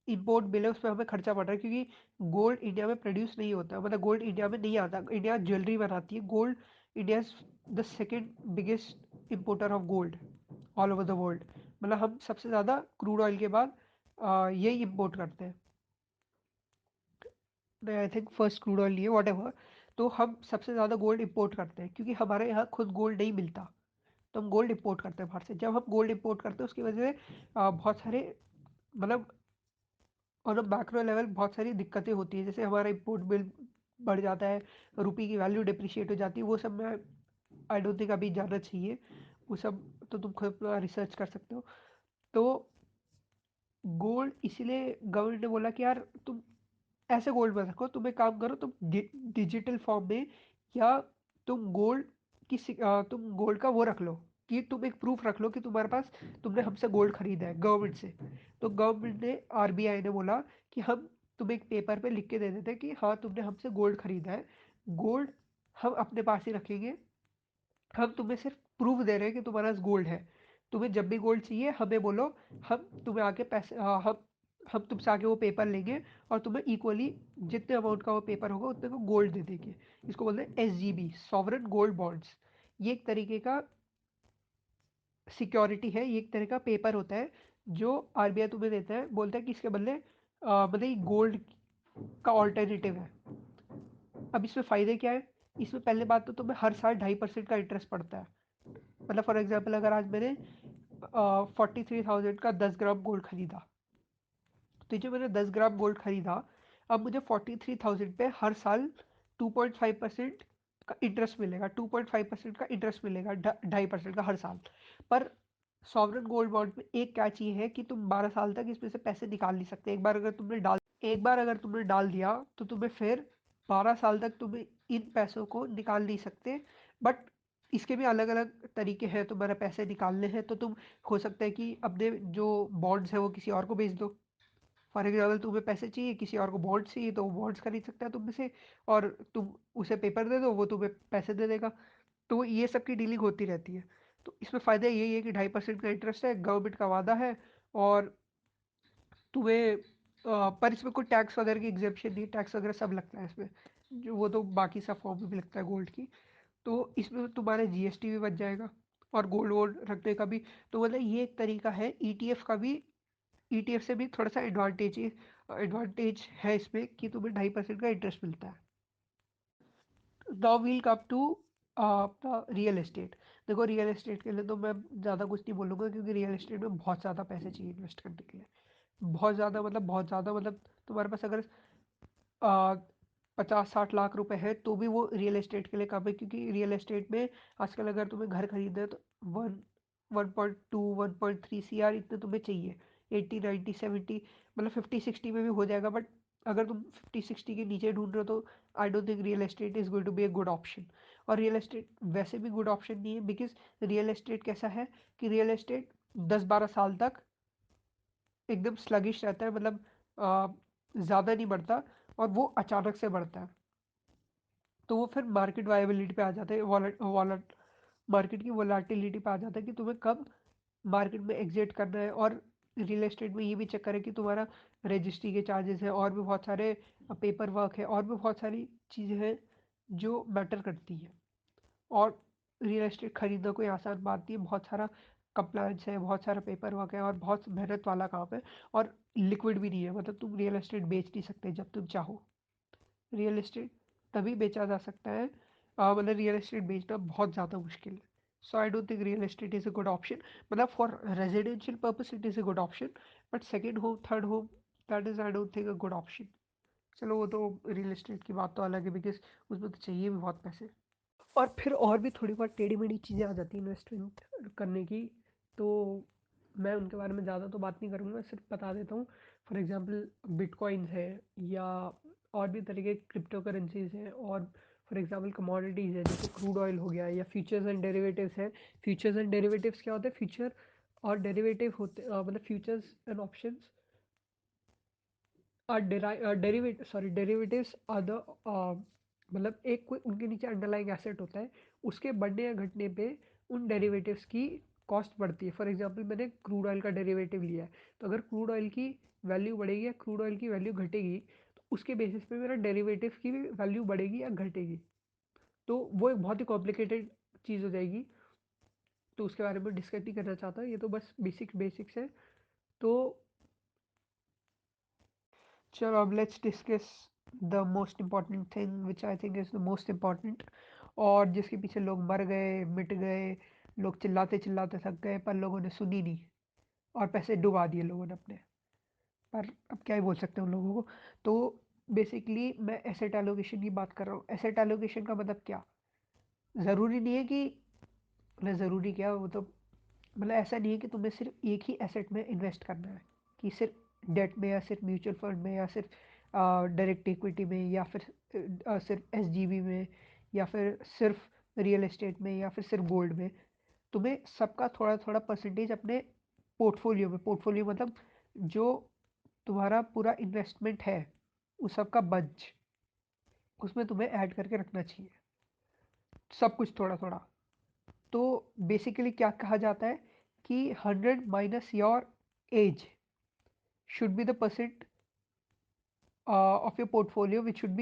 इम्पोर्ट बिल है उस पर हमें खर्चा पड़ रहा है, क्योंकि गोल्ड इंडिया में प्रोड्यूस नहीं होता, मतलब गोल्ड इंडिया में नहीं आता। इंडिया ज्वेलरी बनाती है। Gold, India the second biggest importer of gold all over the world. मतलब हम सबसे ज़्यादा क्रूड ऑयल के बाद यही इम्पोर्ट करते हैं। I think first crude oil लिए वॉट एवर। तो हम सबसे ज़्यादा गोल्ड इंपोर्ट करते हैं, क्योंकि हमारे यहाँ खुद गोल्ड नहीं मिलता। तो हम गोल्ड इंपोर्ट करते हैं बाहर से। जब हम गोल्ड इंपोर्ट करते हैं उसकी वजह से बहुत सारे, मतलब ऑन अ मैक्रो लेवल बहुत सारी दिक्कतें होती है। जैसे हमारा इंपोर्ट बिल बढ़ जाता है, रुपये की वैल्यू डिप्रिशिएट हो जाती है। वो सब मैं आई डोंट थिंक अभी जानना चाहिए। वो सब तो तुम खुद अपना रिसर्च कर सकते हो। तो गोल्ड इसीलिए गवर्नमेंट ने बोला कि यार तुम ऐसे गोल्ड मत रखो, तुम एक काम करो, तुम डिजिटल फॉर्म में, या तुम गोल्ड तुम गोल्ड का वो रख लो, कि तुम एक प्रूफ रख लो कि तुम्हारे पास, तुमने हमसे गोल्ड खरीदा है गवर्नमेंट से। तो गवर्नमेंट ने, आरबीआई ने बोला कि हम तुम्हें एक पेपर पे लिख के दे देते हैं कि हाँ तुमने हमसे गोल्ड खरीदा है। गोल्ड हम अपने पास ही रखेंगे, हम तुम्हें सिर्फ प्रूफ दे रहे हैं कि तुम्हारे पास गोल्ड है। तुम्हें जब भी गोल्ड चाहिए हमें बोलो, हम तुम्हें आके पैसे हम तुमसे आके वो पेपर लेंगे, और तुम्हें इक्वली जितने अमाउंट का वो पेपर होगा उतने को गोल्ड दे देंगे। इसको बोलते हैं एसजीबी, सॉवरेन गोल्ड बॉन्ड्स। ये एक तरीके का सिक्योरिटी है, ये एक तरह का पेपर होता है जो आरबीआई तुम्हें देता है, बोलता है कि इसके बदले मतलब गोल्ड का ऑल्टरनेटिव है। अब इसमें फ़ायदे क्या है। इसमें पहले बात तो तुम्हें हर साल 2.5% का इंटरेस्ट पड़ता है। मतलब फॉर एग्जाम्पल, अगर आज मैंने 43,000 का 10 ग्राम गोल्ड खरीदा, तो जो मैंने 10 ग्राम गोल्ड खरीदा, अब मुझे 43,000 पे हर साल 2.5% का इंटरेस्ट मिलेगा। 2.5% का इंटरेस्ट मिलेगा, 2.5% का हर साल। पर सॉवरेन गोल्ड बॉन्ड में एक कैच ये है कि तुम 12 साल तक इसमें से पैसे निकाल नहीं सकते। एक बार अगर तुमने डाल दिया तो तुम्हें फिर 12 साल तक तुम्हें इन पैसों को निकाल नहीं सकते। बट इसके भी अलग अलग तरीके हैं, तुम्हारे पैसे निकालने हैं तो तुम हो सकता है कि अपने जो बॉन्ड्स है वो किसी और को बेच दो। फॉर एग्जाम्पल तुम्हें पैसे चाहिए, किसी और को बॉन्ड्स चाहिए तो वो बॉन्ड्स खरीद सकता है तुम से, और तुम उसे पेपर दे दो, वो तुम्हें पैसे दे देगा। तो ये सब की डीलिंग होती रहती है। तो इसमें फ़ायदा यही है कि 2.5% का इंटरेस्ट है, गवर्नमेंट का वादा है, और तुम्हें पर इसमें कोई टैक्स वगैरह की एग्जेप्शन नहीं, टैक्स वगैरह सब लगता है इसमें, जो वो तो बाकी सब फॉर्म में भी लगता है गोल्ड की। तो इसमें तुम्हारे जीएसटी भी बच जाएगा, और गोल्ड वोल्ड रखने का भी। तो मतलब ये एक तरीका है ईटीएफ का भी। ईटीएफ से भी थोड़ा सा एडवांटेज है इसमें कि तुम्हें 2.5% का इंटरेस्ट मिलता है। नाउ वील कम टू अपना रियल एस्टेट। देखो रियल एस्टेट के लिए तो मैं ज़्यादा कुछ नहीं बोलूँगा, क्योंकि रियल एस्टेट में बहुत ज़्यादा पैसे चाहिए इन्वेस्ट करने के लिए। बहुत ज़्यादा मतलब तुम्हारे पास अगर 50-60 लाख रुपए है तो भी वो रियल एस्टेट के लिए कम है, क्योंकि रियल एस्टेट में आजकल अगर तुम्हें घर खरीदना है तो 1.2 1.3 CR इतने तुम्हें चाहिए। 80 90 70 मतलब 50 60 में भी हो जाएगा, बट अगर तुम 50 60 के नीचे ढूंढ रहे हो तो I don't think real estate is going to be a good option. और रियल एस्टेट वैसे भी गुड ऑप्शन नहीं है, बिकॉज रियल एस्टेट कैसा है कि रियल एस्टेट 10 12 साल तक एकदम स्लगिश रहता है, मतलब ज़्यादा नहीं बढ़ता, और वो अचानक से बढ़ता है। तो वो फिर मार्केट वायबिलिटी पे आ जाता है, वॉलेट वॉलेट मार्केट की वोलाटिलिटी पे आ जाता है कि तुम्हें कब मार्केट में एग्जिट करना है। और रियल एस्टेट में ये भी चक्कर है कि तुम्हारा रजिस्ट्री के चार्जेस है, और भी बहुत सारे पेपर वर्क है, और भी बहुत सारी चीज़ें हैं जो मैटर करती हैं। और रियल एस्टेट खरीदना कोई आसान बात नहीं है, बहुत सारा कंप्लायंस है, बहुत सारा पेपर वर्क है, और बहुत मेहनत वाला काम है। और लिक्विड भी नहीं है, मतलब तुम रियल एस्टेट बेच नहीं सकते जब तुम चाहो। रियल एस्टेट तभी बेचा जा सकता है, मतलब रियल एस्टेट बेचना बहुत ज़्यादा मुश्किल है। So I don't think real estate is a good option. मतलब for residential purpose it is a good option, but second home third home that is I don't think a good option. चलो वो तो real estate की बात तो अलग है, because उसमें तो चाहिए भी बहुत पैसे। और फिर और भी थोड़ी बहुत टेढ़ी मेढ़ी चीज़ें आ जाती हैं इन्वेस्टमेंट करने की, तो मैं उनके बारे में ज़्यादा तो बात नहीं करूँगा, मैं सिर्फ बता देता हूँ। फॉर एग्जांपल बिटकॉइन है, या और भी तरह के क्रिप्टो करेंसीज हैं, और फॉर एग्जांपल कमोडिटीज़ है जैसे क्रूड ऑयल हो गया, या फ्यूचर्स एंड डेरिवेटिव्स हैं। फ्यूचर्स एंड डेरिवेटिव्स क्या होते हैं? फ्यूचर और डेरिवेटिव होते मतलब futures and options derivatives are the मतलब एक कोई उनके नीचे अंडरलाइंग एसेट होता है, उसके बढ़ने या घटने पे उन डेरिवेटिव्स की कॉस्ट बढ़ती है। फॉर एग्जांपल मैंने क्रूड ऑयल का डेरिवेटिव लिया है, तो अगर क्रूड ऑयल की वैल्यू बढ़ेगी या क्रूड ऑयल की वैल्यू घटेगी, तो उसके बेसिस पे मेरा डेरिवेटिव की भी वैल्यू बढ़ेगी या घटेगी। तो वो एक बहुत ही कॉम्प्लिकेटेड चीज़ हो जाएगी, तो उसके बारे में डिस्कस नहीं करना चाहता, ये तो बस बेसिक्स है। तो चलो अब let's discuss the most important thing which I think is the most important, और जिसके पीछे लोग मर गए, मिट गए, लोग चिल्लाते चिल्लाते थक गए, पर लोगों ने सुनी नहीं, और पैसे डुबा दिए लोगों ने अपने। पर अब क्या ही बोल सकते हैं उन लोगों को। तो बेसिकली मैं एसेट एलोकेशन की बात कर रहा हूँ। एसेट एलोकेशन का मतलब क्या? ज़रूरी नहीं है कि, मतलब ज़रूरी क्या वो तो, मतलब ऐसा नहीं है कि तुम्हें सिर्फ एक ही एसेट में इन्वेस्ट करना है, कि सिर्फ डेट में, या सिर्फ म्यूचुअल फंड में, या सिर्फ डायरेक्ट इक्विटी में, या फिर सिर्फ एसजीबी में, या फिर सिर्फ रियल एस्टेट में, या फिर सिर्फ गोल्ड में। तुम्हें सबका थोड़ा थोड़ा परसेंटेज अपने पोर्टफोलियो में, पोर्टफोलियो मतलब जो तुम्हारा पूरा इन्वेस्टमेंट है उस सब का बंच, उसमें तुम्हें ऐड करके रखना चाहिए, सब कुछ थोड़ा थोड़ा। तो बेसिकली क्या कहा जाता है कि 100 minus your age should be the percent of your portfolio which should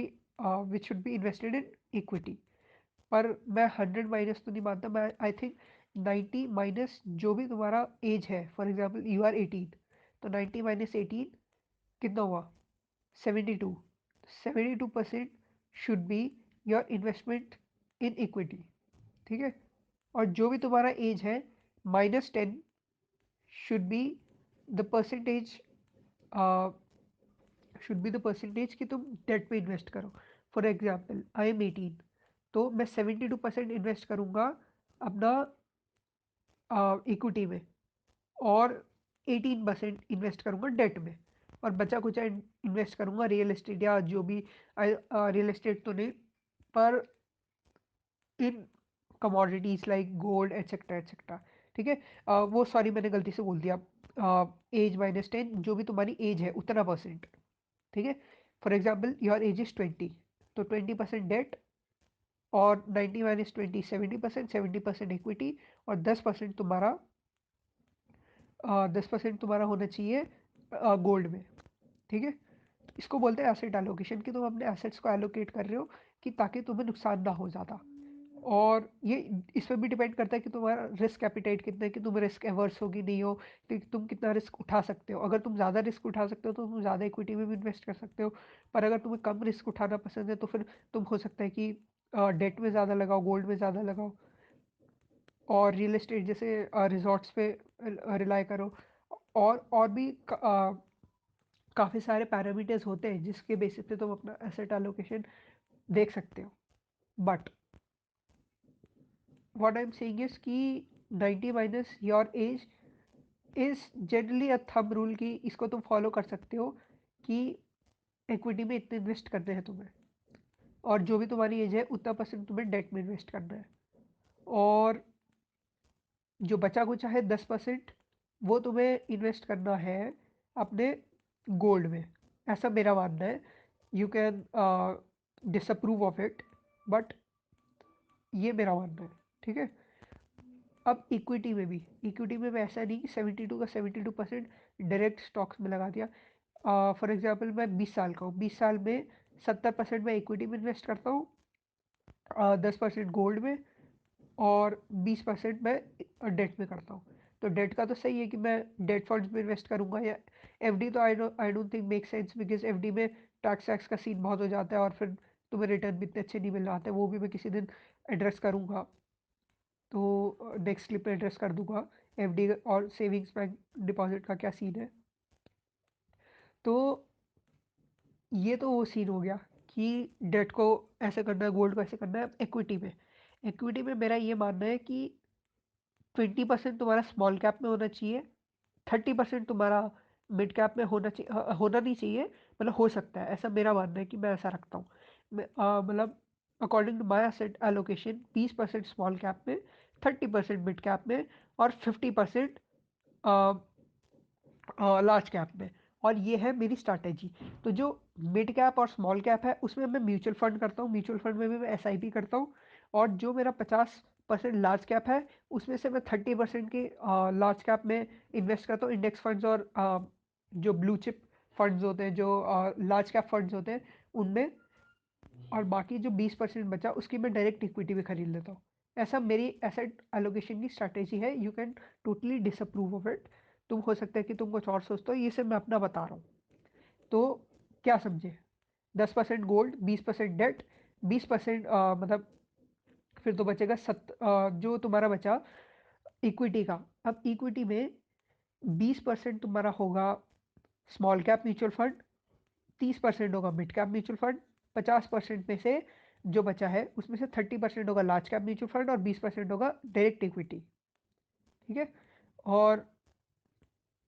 be invested in equity। पर मैं 100 माइनस तो नहीं मानता, मैं आई थिंक 90 माइनस जो भी तुम्हारा एज है। फॉर एग्जांपल यू आर 18, तो 90 माइनस 18 कितना हुआ? 72। 72% should be your investment in equity, ठीक है। और जो भी तुम्हारा एज है -10 शुड बी द परसेंटेज, कि तुम डेट पे इन्वेस्ट करो। फॉर एग्जाम्पल आई एम 18, तो मैं 72% इन्वेस्ट करूंगा अपना इक्विटी में, और 18% इन्वेस्ट करूंगा डेट में, और बचा कुछ इन्वेस्ट करूंगा रियल एस्टेट या जो भी, रियल एस्टेट तो नहीं पर in commodities like gold etcetera etcetera. ठीक है। वो सॉरी मैंने गलती से बोल दिया, एज -10 जो भी तुम्हारी एज है उतना परसेंट। ठीक है। For example your age is 20, तो 20% डेट, और 90 - 20 70%, 70% इक्विटी, और 10% तुम्हारा 10% तुम्हारा होना चाहिए गोल्ड में। ठीक है। इसको बोलते हैं एसेट एलोकेशन, कि तुम अपने एसेट्स को एलोकेट कर रहे हो कि ताकि तुम्हें नुकसान ना हो ज़्यादा। और ये इस पे भी डिपेंड करता है कि तुम्हारा रिस्क एपिटाइट कितना है, कि तुम रिस्क एवर्स हो कि नहीं हो, कि तुम कितना रिस्क उठा सकते हो। अगर तुम ज़्यादा रिस्क उठा सकते हो तो तुम ज़्यादा इक्विटी में भी इन्वेस्ट कर सकते हो, पर अगर तुम्हें कम रिस्क उठाना पसंद है तो फिर तुम हो सकता है कि डेट में ज़्यादा लगाओ, गोल्ड में ज़्यादा लगाओ, और रियल एस्टेट जैसे रिजॉर्ट्स पे रिलाई करो। और भी काफ़ी सारे पैरामीटर्स होते हैं जिसके बेसिस पे तुम अपना एसेट एलोकेशन देख सकते हो। But what I am saying is कि 90 minus your age is generally a thumb rule, की इसको तुम फॉलो कर सकते हो कि इक्विटी में इतने इन्वेस्ट करने हैं तुम्हें, और जो भी तुम्हारी एज है उतना परसेंट तुम्हें डेट में इन्वेस्ट करना है, और जो बचा कुचा है 10% वो तुम्हें इन्वेस्ट करना है अपने गोल्ड में। ऐसा मेरा मानना है। You can disapprove of it, but ये मेरा मानना है। ठीक है। अब इक्विटी में भी, इक्विटी में भी ऐसा नहीं कि 72 का 72% डायरेक्ट स्टॉक्स में लगा दिया। फॉर एग्जांपल मैं 20 साल का हूँ, 20 साल में 70% मैं इक्विटी में इन्वेस्ट करता हूँ, 10% गोल्ड में, और 20% मैं डेट में करता हूँ। तो डेट का तो सही है कि मैं डेट फंड्स में इन्वेस्ट करूंगा, या एफडी तो I don't think make sense, because FD में टैक्स वैक्स का सीन बहुत हो जाता है, और फिर तुम्हें रिटर्न भी इतने अच्छे नहीं मिल रहा है। वो भी मैं किसी दिन एड्रेस करूंगा, तो नेक्स्ट क्लिप में एड्रेस कर दूंगा एफडी और सेविंग्स बैंक डिपॉजिट का क्या सीन है। तो ये तो वो सीन हो गया कि डेट को ऐसे करना है, गोल्ड को ऐसे करना है। इक्विटी में मेरा ये मानना है कि 20% तुम्हारा स्मॉल कैप में होना चाहिए, 30% तुम्हारा मिड कैप में होना चाहिए, होना नहीं चाहिए, मतलब हो सकता है, ऐसा मेरा मानना है कि मैं ऐसा रखता हूँ। मतलब according to my asset allocation 20% small cap में, 30% मिड कैप में, और 50% लार्ज कैप में। और ये है मेरी स्ट्रैटेजी। तो जो मिड कैप और स्मॉल कैप है उसमें मैं म्यूचुअल फंड करता हूँ, म्यूचुअल फंड में भी मैं एसआईपी करता हूँ। और जो मेरा 50% लार्ज कैप है उसमें से मैं 30% के लार्ज कैप में इन्वेस्ट करता हूँ, इंडेक्स फंड्स और जो ब्लू चिप फंड्स होते हैं, जो लार्ज कैप फंड्स होते हैं उनमें। और बाकी जो 20% बचा उसकी मैं डायरेक्ट इक्विटी में खरीद लेता हूँ। ऐसा मेरी एसेट एलोकेशन की स्ट्रैटेजी है। You can totally disapprove of it. तुम हो सकता है कि तुम कुछ और सोचते हो, ये सब मैं अपना बता रहा हूँ। तो क्या समझे, 10% गोल्ड, 20% डेट, 20% मतलब फिर तो बचेगा जो तुम्हारा बचा इक्विटी का। अब इक्विटी में 20% तुम्हारा होगा स्मॉल कैप म्यूचुअल फंड, 30% होगा मिड कैप म्यूचुअल फंड, 50% में से जो बचा है उसमें से 30% होगा लार्ज कैप म्यूचुअल फंड, और 20% होगा डायरेक्ट इक्विटी। ठीक है। और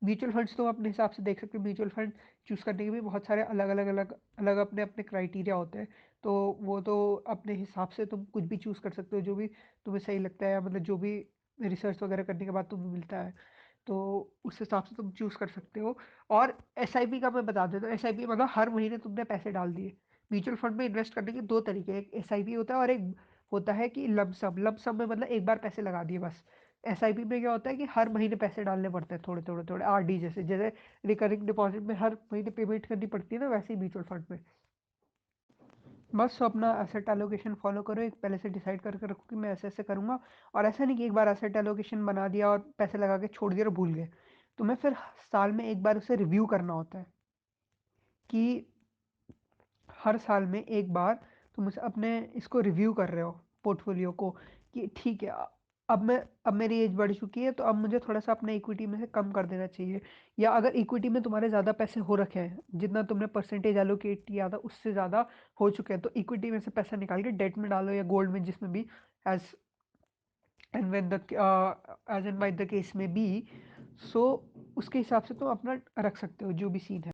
म्यूचुअल फंड्स तो अपने हिसाब से देख सकते हो, म्यूचुअल फंड चूज़ करने के भी बहुत सारे अलग अपने अपने क्राइटेरिया होते हैं। तो वो तो अपने हिसाब से तुम कुछ भी चूज़ कर सकते हो, जो भी तुम्हें सही लगता है, मतलब जो भी रिसर्च वगैरह करने के बाद तुम्हें मिलता है, तो उस हिसाब से तुम चूज़ कर सकते हो। और एसआईपी का मैं बता देता हूँ। एसआईपी मतलब हर महीने तुमने पैसे डाल दिए। म्यूचुअल फंड में इन्वेस्ट करने के दो तरीके हैं, एक एसआईपी होता है और एक होता है कि लमसम में, मतलब एक बार पैसे लगा दिए बस। एसआईपी में क्या होता है कि हर महीने पैसे डालने पड़ते हैं, थोड़े थोड़े थोड़े, आरडी जैसे जैसे रिकरिंग डिपॉजिट में हर महीने पेमेंट करनी पड़ती है ना, वैसे ही म्यूचुअल फंड में। बस तो अपना एसेट एलोकेशन फॉलो करो, एक पहले से डिसाइड करके रखो कि मैं ऐसे ऐसे करूंगा। और ऐसा नहीं कि एक बार एसेट एलोकेशन बना दिया और पैसे लगा के छोड़ दिया और भूल गए। तुम्हें फिर साल में एक बार उसे रिव्यू करना होता है, कि हर साल में एक बार तुम उसे अपने इसको रिव्यू कर रहे हो, पोर्टफोलियो को, कि ठीक है अब मेरी एज बढ़ चुकी है, तो अब मुझे थोड़ा सा अपने इक्विटी में से कम कर देना चाहिए। या अगर इक्विटी में तुम्हारे ज़्यादा पैसे हो रखे हैं, जितना तुमने परसेंटेज एलोकेट किया था उससे ज़्यादा हो चुके हैं, तो इक्विटी में से पैसा निकाल के डेट में डालो या गोल्ड में, जिसमें भी as and when the as and by the case में बी। सो उसके हिसाब से तुम अपना रख सकते हो जो भी सीन है।